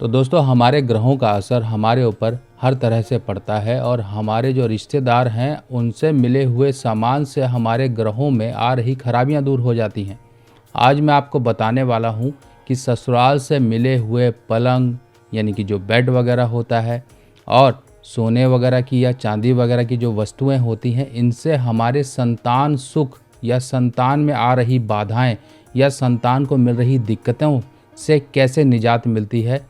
तो दोस्तों, हमारे ग्रहों का असर हमारे ऊपर हर तरह से पड़ता है और हमारे जो रिश्तेदार हैं उनसे मिले हुए सामान से हमारे ग्रहों में आ रही खराबियां दूर हो जाती हैं। आज मैं आपको बताने वाला हूं कि ससुराल से मिले हुए पलंग यानी कि जो बेड वगैरह होता है और सोने वगैरह की या चांदी वगैरह की जो वस्तुएं होती हैं, इनसे हमारे संतान सुख या संतान में आ रही बाधाएं या संतान को मिल रही दिक्कतों से कैसे निजात मिलती है।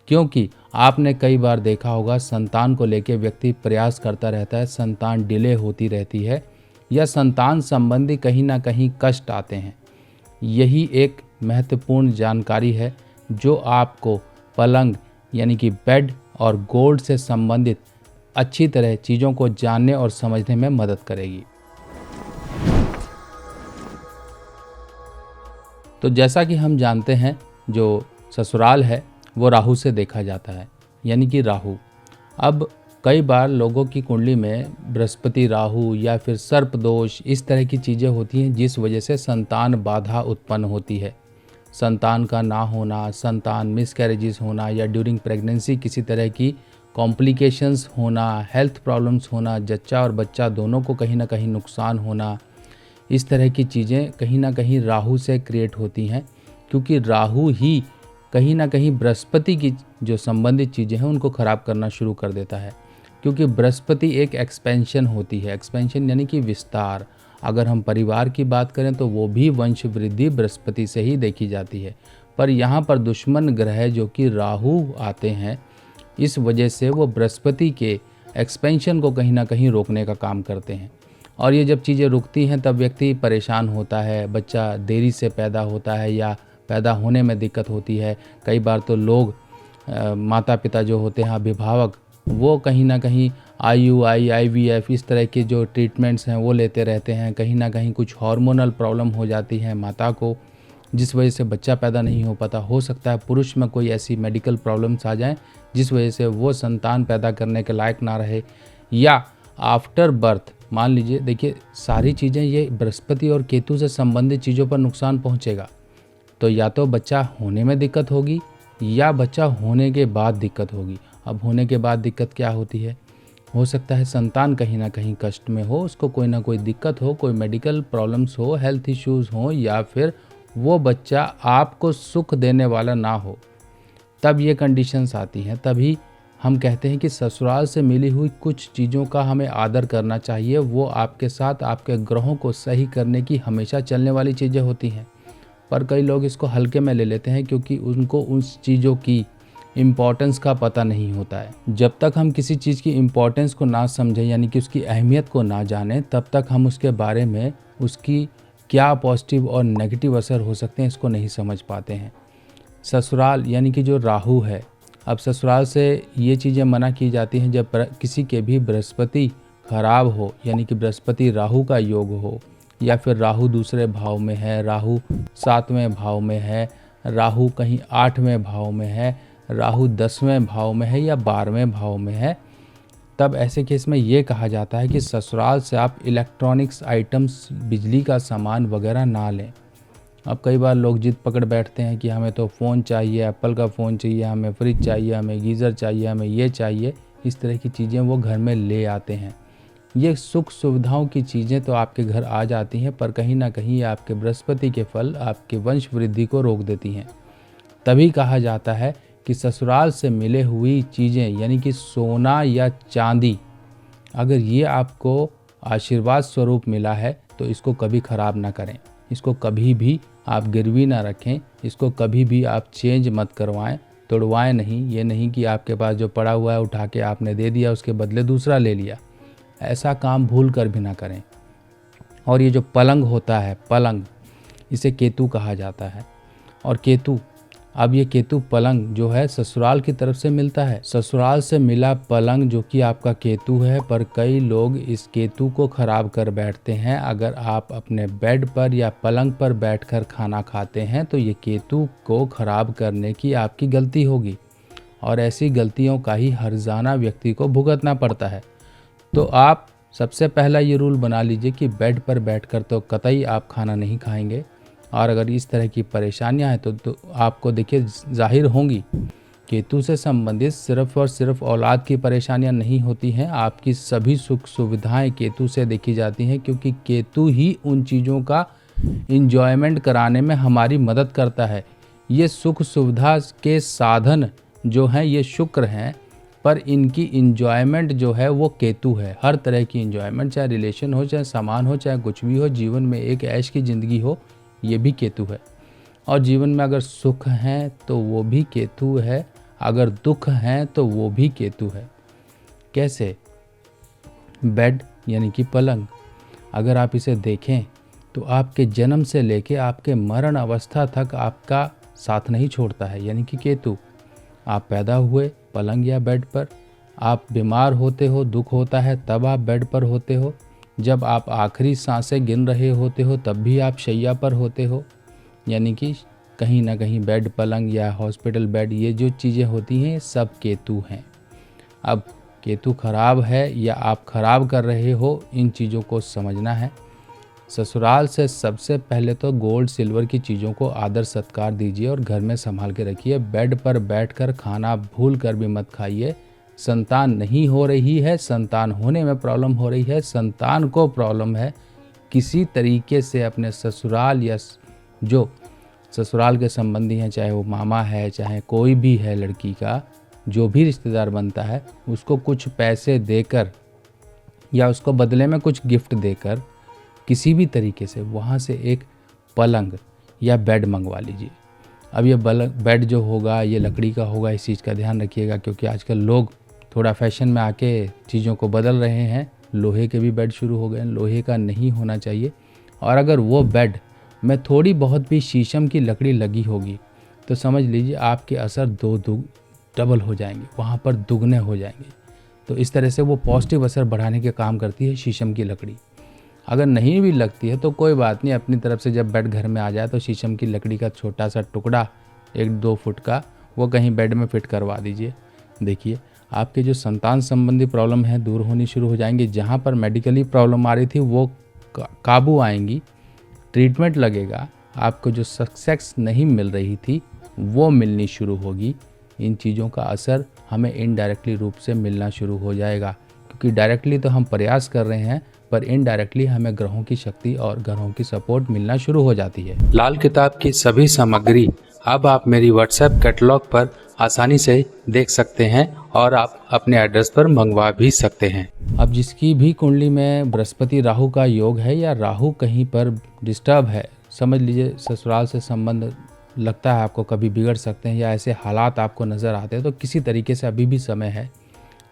क्योंकि आपने कई बार देखा होगा, संतान को लेकर व्यक्ति प्रयास करता रहता है, संतान डिले होती रहती है या संतान संबंधी कहीं ना कहीं कष्ट आते हैं। यही एक महत्वपूर्ण जानकारी है जो आपको पलंग यानी कि बेड और गोल्ड से संबंधित अच्छी तरह चीज़ों को जानने और समझने में मदद करेगी। तो जैसा कि हम जानते हैं, जो ससुराल है वो राहु से देखा जाता है, यानी कि राहु। अब कई बार लोगों की कुंडली में बृहस्पति राहु या फिर सर्प दोष, इस तरह की चीज़ें होती हैं जिस वजह से संतान बाधा उत्पन्न होती है। संतान का ना होना, संतान मिसकैरेजेस होना या ड्यूरिंग प्रेगनेंसी किसी तरह की कॉम्प्लिकेशंस होना, हेल्थ प्रॉब्लम्स होना, जच्चा और बच्चा दोनों को कहीं ना कहीं नुकसान होना, इस तरह की चीज़ें कहीं ना कहीं राहु से क्रिएट होती हैं। क्योंकि राहु ही कहीं ना कहीं बृहस्पति की जो संबंधित चीज़ें हैं उनको ख़राब करना शुरू कर देता है। क्योंकि बृहस्पति एक एक्सपेंशन होती है, एक्सपेंशन यानी कि विस्तार। अगर हम परिवार की बात करें तो वो भी वंश वृद्धि बृहस्पति से ही देखी जाती है। पर यहाँ पर दुश्मन ग्रह जो कि राहु आते हैं, इस वजह से वो बृहस्पति के एक्सपेंशन को कहीं ना कहीं रोकने का काम करते हैं। और ये जब चीज़ें रुकती हैं तब व्यक्ति परेशान होता है, बच्चा देरी से पैदा होता है या पैदा होने में दिक्कत होती है। कई बार तो लोग माता पिता जो होते हैं, अभिभावक, वो कहीं ना कहीं IUI, IVF इस तरह के जो ट्रीटमेंट्स हैं वो लेते रहते हैं। कहीं ना कहीं कुछ हार्मोनल प्रॉब्लम हो जाती है माता को, जिस वजह से बच्चा पैदा नहीं हो पाता। हो सकता है पुरुष में कोई ऐसी मेडिकल प्रॉब्लम्स आ जाएं जिस वजह से वो संतान पैदा करने के लायक ना रहे, या आफ्टर बर्थ मान लीजिए। देखिए, सारी चीज़ें ये बृहस्पति और केतु से संबंधित चीज़ों पर नुकसान पहुँचेगा। तो या तो बच्चा होने में दिक्कत होगी या बच्चा होने के बाद दिक्कत होगी। अब होने के बाद दिक्कत क्या होती है? हो सकता है संतान कहीं ना कहीं कष्ट में हो, उसको कोई ना कोई दिक्कत हो, कोई मेडिकल प्रॉब्लम्स हो, हेल्थ इश्यूज़ हो, या फिर वो बच्चा आपको सुख देने वाला ना हो। तब ये कंडीशंस आती हैं। तभी हम कहते हैं कि ससुराल से मिली हुई कुछ चीज़ों का हमें आदर करना चाहिए। वो आपके साथ आपके ग्रहों को सही करने की हमेशा चलने वाली चीज़ें होती हैं। पर कई लोग इसको हल्के में ले लेते हैं क्योंकि उनको उस चीज़ों की इम्पोर्टेंस का पता नहीं होता है। जब तक हम किसी चीज़ की इम्पोर्टेंस को ना समझें, यानी कि उसकी अहमियत को ना जानें, तब तक हम उसके बारे में उसकी क्या पॉजिटिव और नेगेटिव असर हो सकते हैं इसको नहीं समझ पाते हैं। ससुराल यानी कि जो राहु है, अब ससुराल से ये चीज़ें मना की जाती हैं जब किसी के भी बृहस्पति खराब हो, यानी कि बृहस्पति राहु का योग हो, या फिर राहु दूसरे भाव में है, राहु 7वें भाव में है, राहु कहीं 8वें भाव में है, राहु 10वें भाव में है या 12वें भाव में है। तब ऐसे केस में ये कहा जाता है कि ससुराल से आप इलेक्ट्रॉनिक्स आइटम्स, बिजली का सामान वगैरह ना लें। अब कई बार लोग जिद पकड़ बैठते हैं कि हमें तो फ़ोन चाहिए, एप्पल का फ़ोन चाहिए, हमें फ्रिज चाहिए, हमें गीज़र चाहिए, हमें ये चाहिए। इस तरह की चीज़ें वो घर में ले आते हैं। ये सुख सुविधाओं की चीज़ें तो आपके घर आ जाती हैं, पर कहीं ना कहीं आपके बृहस्पति के फल आपके वंश वृद्धि को रोक देती हैं। तभी कहा जाता है कि ससुराल से मिले हुई चीज़ें, यानी कि सोना या चांदी, अगर ये आपको आशीर्वाद स्वरूप मिला है तो इसको कभी ख़राब ना करें। इसको कभी भी आप गिरवी ना रखें, इसको कभी भी आप चेंज मत करवाएं, तोड़वाएं नहीं। ये नहीं कि आपके पास जो पड़ा हुआ है उठा के आपने दे दिया, उसके बदले दूसरा ले लिया। ऐसा काम भूल कर भी ना करें। और ये जो पलंग होता है, पलंग, इसे केतु कहा जाता है। और केतु, अब ये केतु पलंग जो है ससुराल की तरफ से मिलता है। ससुराल से मिला पलंग जो कि आपका केतु है, पर कई लोग इस केतु को खराब कर बैठते हैं। अगर आप अपने बेड पर या पलंग पर बैठकर खाना खाते हैं तो ये केतु को खराब करने की आपकी गलती होगी, और ऐसी गलतियों का ही हर्जाना व्यक्ति को भुगतना पड़ता है। तो आप सबसे पहला ये रूल बना लीजिए कि बेड पर बैठकर तो कतई आप खाना नहीं खाएंगे। और अगर इस तरह की परेशानियां हैं तो आपको देखिए जाहिर होंगी। केतु से संबंधित सिर्फ और सिर्फ औलाद की परेशानियां नहीं होती हैं, आपकी सभी सुख सुविधाएं केतु से देखी जाती हैं, क्योंकि केतु ही उन चीज़ों का इंजॉयमेंट कराने में हमारी मदद करता है। ये सुख सुविधा के साधन जो हैं ये शुक्र हैं, पर इनकी इंजॉयमेंट जो है वो केतु है। हर तरह की इंजॉयमेंट, चाहे रिलेशन हो, चाहे सामान हो, चाहे कुछ भी हो, जीवन में एक ऐश की ज़िंदगी हो, ये भी केतु है। और जीवन में अगर सुख हैं तो वो भी केतु है, अगर दुख हैं तो वो भी केतु है। कैसे? बेड यानी कि पलंग, अगर आप इसे देखें तो आपके जन्म से लेके आपके मरण अवस्था तक आपका साथ नहीं छोड़ता है, यानी कि केतु। आप पैदा हुए पलंग या बेड पर, आप बीमार होते हो, दुख होता है, तब आप बेड पर होते हो, जब आप आखिरी सांसें गिन रहे होते हो तब भी आप शैया पर होते हो, यानी कि कहीं ना कहीं बेड, पलंग या हॉस्पिटल बेड, ये जो चीज़ें होती हैं सब केतु हैं। अब केतु खराब है या आप खराब कर रहे हो, इन चीज़ों को समझना है। ससुराल से सबसे पहले तो गोल्ड सिल्वर की चीज़ों को आदर सत्कार दीजिए और घर में संभाल के रखिए। बेड पर बैठकर खाना भूल कर भी मत खाइए। संतान नहीं हो रही है, संतान होने में प्रॉब्लम हो रही है, संतान को प्रॉब्लम है, किसी तरीके से अपने ससुराल या जो ससुराल के संबंधी हैं, चाहे वो मामा है, चाहे कोई भी है, लड़की का जो भी रिश्तेदार बनता है, उसको कुछ पैसे देकर या उसको बदले में कुछ गिफ्ट देकर किसी भी तरीके से वहाँ से एक पलंग या बेड मंगवा लीजिए। अब ये बेड जो होगा ये लकड़ी का होगा, इस चीज़ का ध्यान रखिएगा, क्योंकि आजकल लोग थोड़ा फैशन में आके चीज़ों को बदल रहे हैं। लोहे के भी बेड शुरू हो गए हैं, लोहे का नहीं होना चाहिए। और अगर वो बेड में थोड़ी बहुत भी शीशम की लकड़ी लगी होगी तो समझ लीजिए आपके असर डबल हो जाएंगे, वहाँ पर दुगने हो जाएंगे। तो इस तरह से वो पॉजिटिव असर बढ़ाने के काम करती है शीशम की लकड़ी। अगर नहीं भी लगती है तो कोई बात नहीं, अपनी तरफ से जब बेड घर में आ जाए तो शीशम की लकड़ी का छोटा सा टुकड़ा 1-2 फुट का वो कहीं बेड में फिट करवा दीजिए। देखिए आपके जो संतान संबंधी प्रॉब्लम है दूर होनी शुरू हो जाएंगी। जहाँ पर मेडिकली प्रॉब्लम आ रही थी वो काबू आएंगी, ट्रीटमेंट लगेगा, आपको जो सक्सेस नहीं मिल रही थी वो मिलनी शुरू होगी। इन चीज़ों का असर हमें इनडायरेक्टली रूप से मिलना शुरू हो जाएगा, क्योंकि डायरेक्टली तो हम प्रयास कर रहे हैं, पर इनडायरेक्टली हमें ग्रहों की शक्ति और ग्रहों की सपोर्ट मिलना शुरू हो जाती है। लाल किताब की सभी सामग्री अब आप मेरी व्हाट्सएप कैटलॉग पर आसानी से देख सकते हैं और आप अपने एड्रेस पर मंगवा भी सकते हैं। अब जिसकी भी कुंडली में बृहस्पति राहु का योग है या राहु कहीं पर डिस्टर्ब है, समझ लीजिए ससुराल से संबंध लगता है आपको कभी बिगड़ सकते हैं या ऐसे हालात आपको नज़र आते हैं, तो किसी तरीके से अभी भी समय है।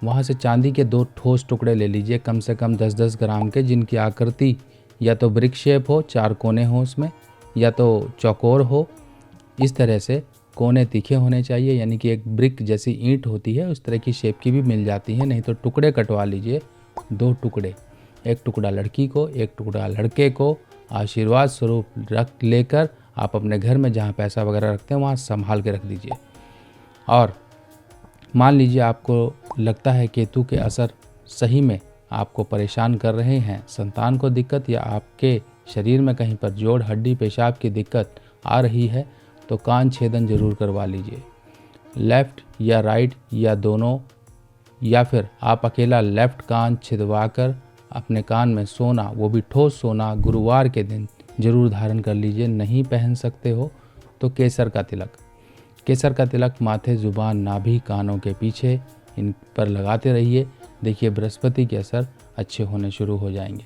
वहाँ से चांदी के 2 ठोस टुकड़े ले लीजिए, कम से कम 10-10 ग्राम के, जिनकी आकृति या तो ब्रिक शेप हो, 4 कोने हो उसमें, या तो चौकोर हो। इस तरह से कोने तीखे होने चाहिए, यानी कि एक ब्रिक जैसी ईंट होती है उस तरह की शेप की भी मिल जाती है। नहीं तो टुकड़े कटवा लीजिए, 2 टुकड़े, एक टुकड़ा लड़की को, एक टुकड़ा लड़के को, आशीर्वाद स्वरूप रख लेकर आप अपने घर में जहाँ पैसा वगैरह रखते हैं वहाँ संभाल के रख दीजिए। और मान लीजिए आपको लगता है केतु के असर सही में आपको परेशान कर रहे हैं, संतान को दिक्कत या आपके शरीर में कहीं पर जोड़, हड्डी, पेशाब की दिक्कत आ रही है, तो कान छेदन जरूर करवा लीजिए। लेफ़्ट या राइट या दोनों, या फिर आप अकेला लेफ़्ट कान छिदवाकर अपने कान में सोना, वो भी ठोस सोना, गुरुवार के दिन जरूर धारण कर लीजिए। नहीं पहन सकते हो तो केसर का तिलक, केसर का तिलक माथे, जुबान, नाभि, कानों के पीछे, इन पर लगाते रहिए। देखिए बृहस्पति के असर अच्छे होने शुरू हो जाएंगे,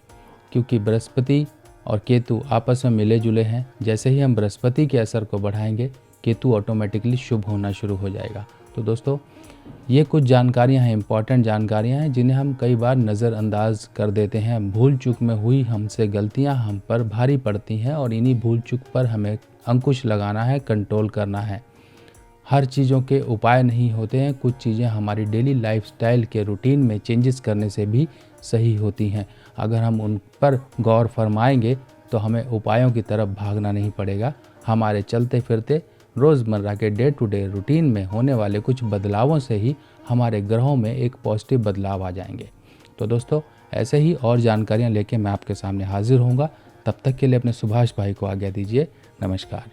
क्योंकि बृहस्पति और केतु आपस में मिले जुले हैं। जैसे ही हम बृहस्पति के असर को बढ़ाएंगे, केतु ऑटोमेटिकली शुभ होना शुरू हो जाएगा। तो दोस्तों ये कुछ जानकारियां हैं, इंपॉर्टेंट जानकारियां हैं, जिन्हें हम कई बार नज़रअंदाज कर देते हैं। भूल चूक में हुई हमसे गलतियां हम पर भारी पड़ती हैं और इन्हीं भूल चूक पर हमें अंकुश लगाना है, कंट्रोल करना है। हर चीज़ों के उपाय नहीं होते हैं, कुछ चीज़ें हमारी डेली लाइफस्टाइल के रूटीन में चेंजेस करने से भी सही होती हैं। अगर हम उन पर गौर फरमाएंगे तो हमें उपायों की तरफ भागना नहीं पड़ेगा। हमारे चलते फिरते रोज़मर्रा के डे टू डे रूटीन में होने वाले कुछ बदलावों से ही हमारे ग्रहों में एक पॉजिटिव बदलाव आ जाएंगे। तो दोस्तों ऐसे ही और जानकारियाँ लेके मैं आपके सामने हाजिर होऊंगा। तब तक के लिए अपने सुभाष भाई को आज्ञा दीजिए। नमस्कार।